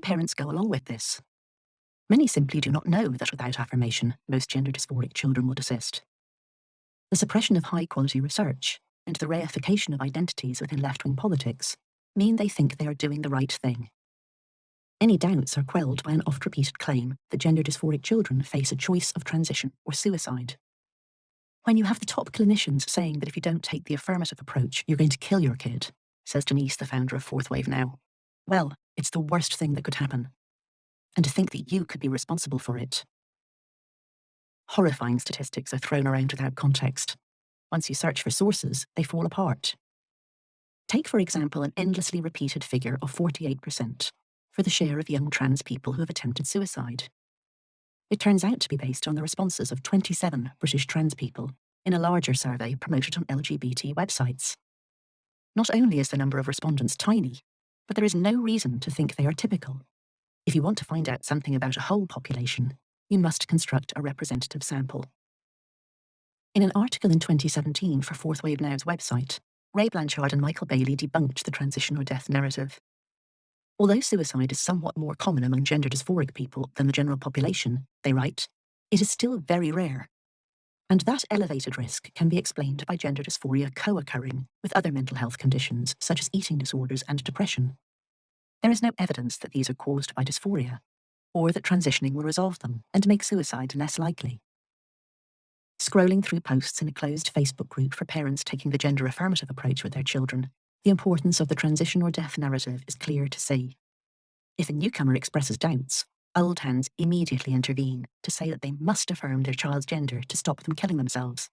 parents go along with this? Many simply do not know that without affirmation, most gender dysphoric children will desist. The suppression of high-quality research and the reification of identities within left-wing politics mean they think they are doing the right thing. Any doubts are quelled by an oft-repeated claim that gender dysphoric children face a choice of transition or suicide. When you have the top clinicians saying that if you don't take the affirmative approach, you're going to kill your kid, says Denise, the founder of Fourth Wave Now. Well, it's the worst thing that could happen. And to think that you could be responsible for it. Horrifying statistics are thrown around without context. Once you search for sources, they fall apart. Take, for example, an endlessly repeated figure of 48% for the share of young trans people who have attempted suicide. It turns out to be based on the responses of 27 British trans people in a larger survey promoted on LGBT websites. Not only is the number of respondents tiny, but there is no reason to think they are typical. If you want to find out something about a whole population, you must construct a representative sample. In an article in 2017 for Fourth Wave Now's website, Ray Blanchard and Michael Bailey debunked the transition or death narrative. Although suicide is somewhat more common among gender dysphoric people than the general population, they write, it is still very rare. And that elevated risk can be explained by gender dysphoria co-occurring with other mental health conditions such as eating disorders and depression. There is no evidence that these are caused by dysphoria, or that transitioning will resolve them and make suicide less likely. Scrolling through posts in a closed Facebook group for parents taking the gender affirmative approach with their children, the importance of the transition or death narrative is clear to see. If a newcomer expresses doubts, old hands immediately intervene to say that they must affirm their child's gender to stop them killing themselves.